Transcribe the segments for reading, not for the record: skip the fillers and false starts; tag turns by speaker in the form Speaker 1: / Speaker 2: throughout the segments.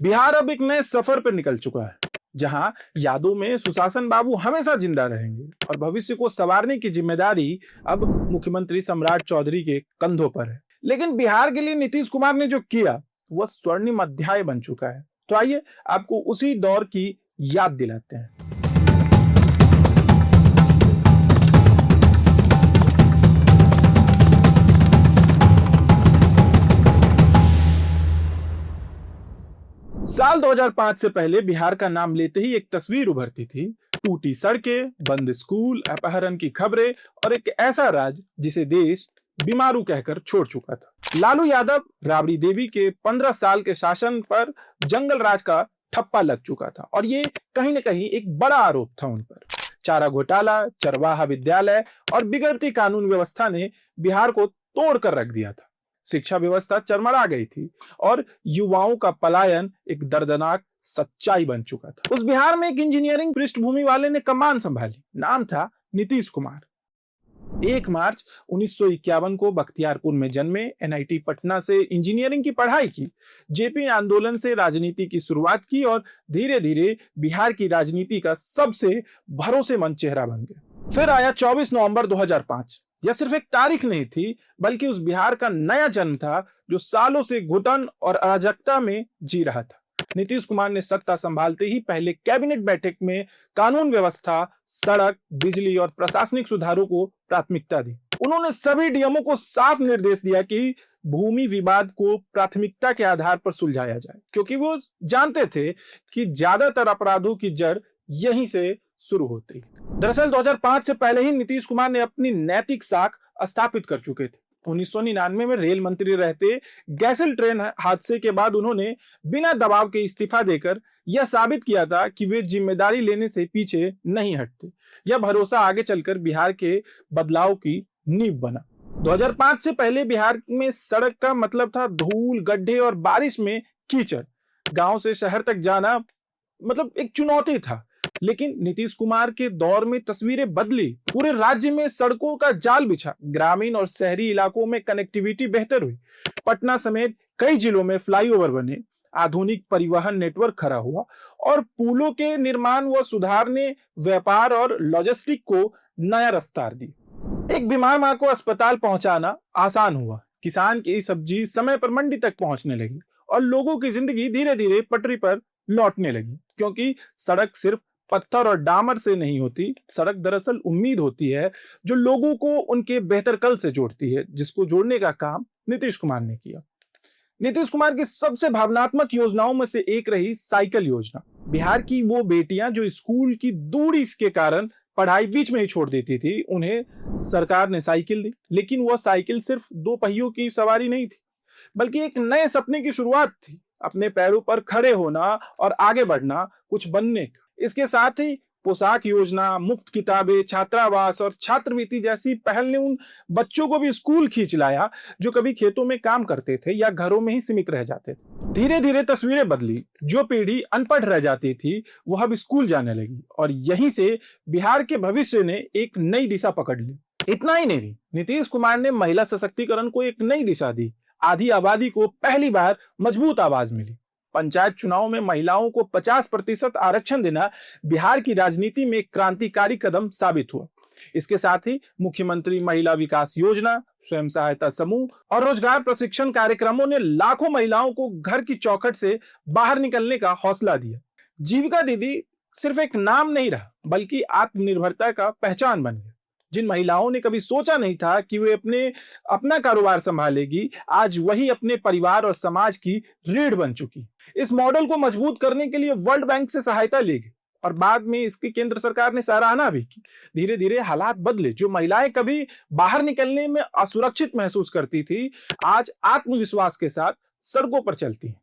Speaker 1: बिहार अब एक नए सफर पर निकल चुका है, जहां यादों में सुशासन बाबू हमेशा जिंदा रहेंगे और भविष्य को संवारने की जिम्मेदारी अब मुख्यमंत्री सम्राट चौधरी के कंधों पर है। लेकिन बिहार के लिए नीतीश कुमार ने जो किया वह स्वर्णिम अध्याय बन चुका है। तो आइए आपको उसी दौर की याद दिलाते हैं। साल 2005 से पहले बिहार का नाम लेते ही एक तस्वीर उभरती थी। टूटी सड़कें, बंद स्कूल, अपहरण की खबरें और एक ऐसा राज्य जिसे देश बीमारू कहकर छोड़ चुका था। लालू यादव, राबड़ी देवी के 15 साल के शासन पर जंगल राज का ठप्पा लग चुका था और ये कहीं न कहीं एक बड़ा आरोप था उन पर। चारा घोटाला, चरवाहा विद्यालय और बिगड़ती कानून व्यवस्था ने बिहार को तोड़ कर रख दिया था। शिक्षा व्यवस्था चरमरा गई थी और युवाओं का पलायन एक दर्दनाक सच्चाई बन चुका था। उस बिहार में एक इंजीनियरिंग पृष्ठभूमि वाले ने कमान संभाली। नाम था नीतीश कुमार। 1 मार्च 1951 को बख्तियारपुर में जन्मे, एनआईटी पटना से इंजीनियरिंग की पढ़ाई की, जेपी आंदोलन से राजनीति की शुरुआत की और धीरे धीरे बिहार की राजनीति का सबसे भरोसेमंद चेहरा बन गए। फिर आया 24 नवंबर 2005। यह सिर्फ एक तारीख नहीं थी, बल्कि उस बिहार का नया जन्म था जो सालों से घुटन और अराजकता में जी रहा था। नीतीश कुमार ने सत्ता संभालते ही पहले कैबिनेट बैठक में कानून व्यवस्था, सड़क, बिजली और प्रशासनिक सुधारों को प्राथमिकता दी। उन्होंने सभी डीएमओ को साफ निर्देश दिया कि भूमि विवाद को प्राथमिकता के आधार पर सुलझाया जाए, क्योंकि वो जानते थे कि ज्यादातर अपराधों की जड़ यहीं से शुरू होती है। दरअसल 2005 से पहले ही नीतीश कुमार ने अपनी नैतिक साख स्थापित कर चुके थे। 1999 में रेल मंत्री रहते गैसल ट्रेन हादसे के बाद उन्होंने बिना दबाव के इस्तीफा देकर यह साबित किया था कि वे जिम्मेदारी लेने से पीछे नहीं हटते। यह भरोसा आगे चलकर बिहार के बदलाव की नींव बना। 2005 से पहले बिहार में सड़क का मतलब था धूल, गड्ढे और बारिश में कीचड़। गांव से शहर तक जाना मतलब एक चुनौती था। लेकिन नीतीश कुमार के दौर में तस्वीरें बदली। पूरे राज्य में सड़कों का जाल बिछा, ग्रामीण और शहरी इलाकों में कनेक्टिविटी बेहतर हुई। पटना समेत कई जिलों में फ्लाईओवर बने, आधुनिक परिवहन नेटवर्क खड़ा हुआ और पुलों के निर्माण व सुधार ने व्यापार और लॉजिस्टिक को नया रफ्तार दी। एक बीमार मां को अस्पताल पहुंचाना आसान हुआ, किसान की सब्जी समय पर मंडी तक पहुंचने लगी और लोगों की जिंदगी धीरे धीरे पटरी पर लौटने लगी। क्योंकि सड़क सिर्फ पत्थर और डामर से नहीं होती, सड़क दरअसल उम्मीद होती है जो लोगों को उनके बेहतर कल से जोड़ती है, जिसको जोड़ने का काम नीतीश कुमार ने किया। नीतीश कुमार की सबसे भावनात्मक योजनाओं में से एक रही साइकिल योजना। बिहार की वो बेटियां जो स्कूल की दूरी के कारण पढ़ाई बीच में ही छोड़ देती थी, उन्हें सरकार ने साइकिल दी। लेकिन वह साइकिल सिर्फ 2 पहियों की सवारी नहीं थी, बल्कि एक नए सपने की शुरुआत थी। अपने पैरों पर खड़े होना और आगे बढ़ना, कुछ बनने का। इसके साथ ही पोशाक योजना, मुफ्त किताबें, छात्रावास और छात्रवृत्ति जैसी पहल ने उन बच्चों को भी स्कूल खींच लाया जो कभी खेतों में काम करते थे या घरों में ही सीमित रह जाते थे। धीरे धीरे तस्वीरें बदली। जो पीढ़ी अनपढ़ रह जाती थी वह अब स्कूल जाने लगी और यहीं से बिहार के भविष्य ने एक नई दिशा पकड़ ली। इतना ही नहीं, नीतीश कुमार ने महिला सशक्तिकरण को एक नई दिशा दी। आधी आबादी को पहली बार मजबूत आवाज मिली। पंचायत चुनाव में महिलाओं को 50% आरक्षण देना बिहार की राजनीति में क्रांतिकारी कदम साबित हुआ। इसके साथ ही मुख्यमंत्री महिला विकास योजना, स्वयं सहायता समूह और रोजगार प्रशिक्षण कार्यक्रमों ने लाखों महिलाओं को घर की चौखट से बाहर निकलने का हौसला दिया। जीविका दीदी सिर्फ एक नाम नहीं रहा, बल्कि आत्मनिर्भरता का पहचान बन गया। जिन महिलाओं ने कभी सोचा नहीं था कि वे अपना कारोबार संभालेगी, आज वही अपने परिवार और समाज की रीढ़ बन चुकी। इस मॉडल को मजबूत करने के लिए वर्ल्ड बैंक से सहायता ली गई और बाद में इसकी केंद्र सरकार ने सराहना भी की। धीरे धीरे हालात बदले। जो महिलाएं कभी बाहर निकलने में असुरक्षित महसूस करती थी, आज आत्मविश्वास के साथ सड़कों पर चलती हैं।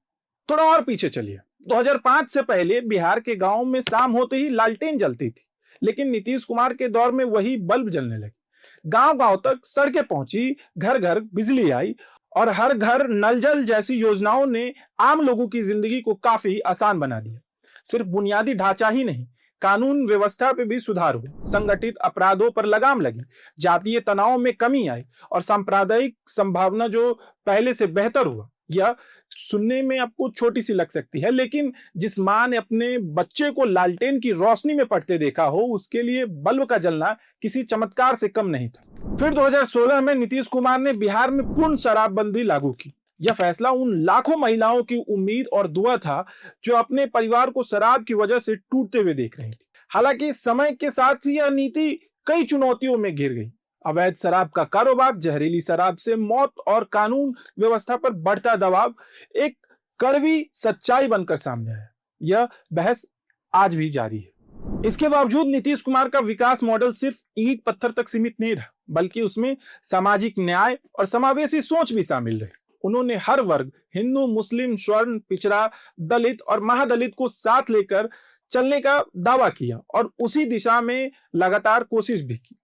Speaker 1: थोड़ा और पीछे चलिए। 2005 से पहले बिहार के गांव में शाम होते ही लालटेन जलती थी, लेकिन नीतीश कुमार के दौर में वही बल्ब जलने लगे। गांव गांव तक सड़कें पहुंची, घर घर बिजली आई और हर घर नल जल जैसी योजनाओं ने आम लोगों की जिंदगी को काफी आसान बना दिया। सिर्फ बुनियादी ढांचा ही नहीं, कानून व्यवस्था पे भी सुधार हुआ। संगठित अपराधों पर लगाम लगी, जातीय तनाव में कमी आई और सांप्रदायिक संभावना जो पहले से बेहतर हुआ। यह सुनने में आपको छोटी सी लग सकती है, लेकिन जिस मां ने अपने बच्चे को लालटेन की रोशनी में पढ़ते देखा हो, उसके लिए बल्ब का जलना किसी चमत्कार से कम नहीं था। फिर 2016 में नीतीश कुमार ने बिहार में पूर्ण शराबबंदी लागू की। यह फैसला उन लाखों महिलाओं की उम्मीद और दुआ था जो अपने परिवार को शराब की वजह से टूटते हुए देख रही थी। हालांकि समय के साथ यह नीति कई चुनौतियों में घिर गई। अवैध शराब का कारोबार, जहरीली शराब से मौत और कानून व्यवस्था पर बढ़ता दबाव एक कड़वी सच्चाई बनकर सामने आया। यह बहस आज भी जारी है। इसके बावजूद नीतीश कुमार का विकास मॉडल सिर्फ ईंट पत्थर तक सीमित नहीं रहा, बल्कि उसमें सामाजिक न्याय और समावेशी सोच भी शामिल रही। उन्होंने हर वर्ग, हिंदू, मुस्लिम, स्वर्ण, पिछड़ा, दलित और महादलित को साथ लेकर चलने का दावा किया और उसी दिशा में लगातार कोशिश भी की।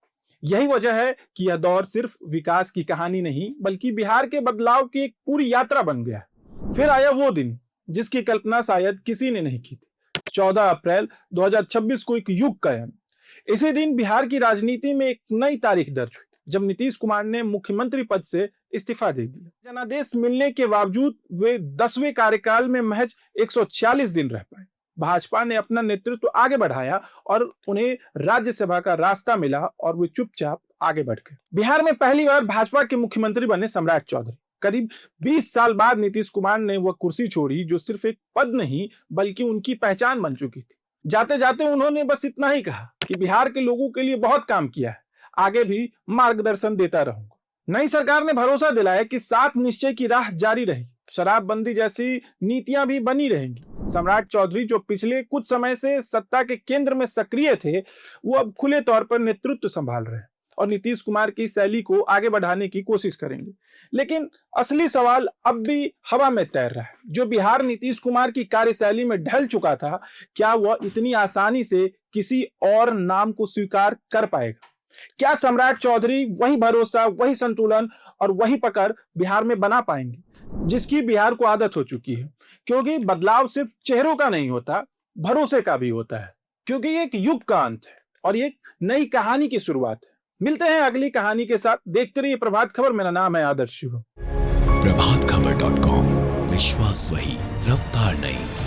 Speaker 1: यही वजह है कि यह दौर सिर्फ विकास की कहानी नहीं, बल्कि बिहार के बदलाव की एक पूरी यात्रा बन गया। फिर आया वो दिन जिसकी कल्पना शायद किसी ने नहीं की थी। 14 अप्रैल 2026 को एक युग का अंत। इसी दिन बिहार की राजनीति में एक नई तारीख दर्ज हुई, जब नीतीश कुमार ने मुख्यमंत्री पद से इस्तीफा दे दिया। जनादेश मिलने के बावजूद वे 10वें कार्यकाल में महज 146 दिन रह पाए। भाजपा ने अपना नेतृत्व आगे बढ़ाया और उन्हें राज्यसभा का रास्ता मिला और वे चुपचाप आगे बढ़ गए। बिहार में पहली बार भाजपा के मुख्यमंत्री बने सम्राट चौधरी। करीब 20 साल बाद नीतीश कुमार ने वह कुर्सी छोड़ी जो सिर्फ एक पद नहीं, बल्कि उनकी पहचान बन चुकी थी। जाते जाते उन्होंने बस इतना ही कहा कि बिहार के लोगों के लिए बहुत काम किया है, आगे भी मार्गदर्शन देता रहूंगा। नई सरकार ने भरोसा दिलाया कि 7 निश्चय की राह जारी रहेगी, शराबबंदी जैसी नीतियां भी बनी रहेंगी। सम्राट चौधरी, जो पिछले कुछ समय से सत्ता के केंद्र में सक्रिय थे, वो अब खुले तौर पर नेतृत्व संभाल रहे हैं और नीतीश कुमार की शैली को आगे बढ़ाने की कोशिश करेंगे। लेकिन असली सवाल अब भी हवा में तैर रहा है। जो बिहार नीतीश कुमार की कार्यशैली में ढल चुका था, क्या वह इतनी आसानी से किसी और नाम को स्वीकार कर पाएगा? क्या सम्राट चौधरी वही भरोसा, वही संतुलन और वही पकड़ बिहार में बना पाएंगे जिसकी बिहार को आदत हो चुकी है? क्योंकि बदलाव सिर्फ चेहरों का नहीं होता, भरोसे का भी होता है। क्योंकि ये एक युग का अंत है और ये एक नई कहानी की शुरुआत है। मिलते हैं अगली कहानी के साथ। देखते रहिए प्रभात खबर। मेरा नाम है आदर्श शिव।
Speaker 2: प्रभातखबर.com, विश्वास वही, रफ्तार नहीं।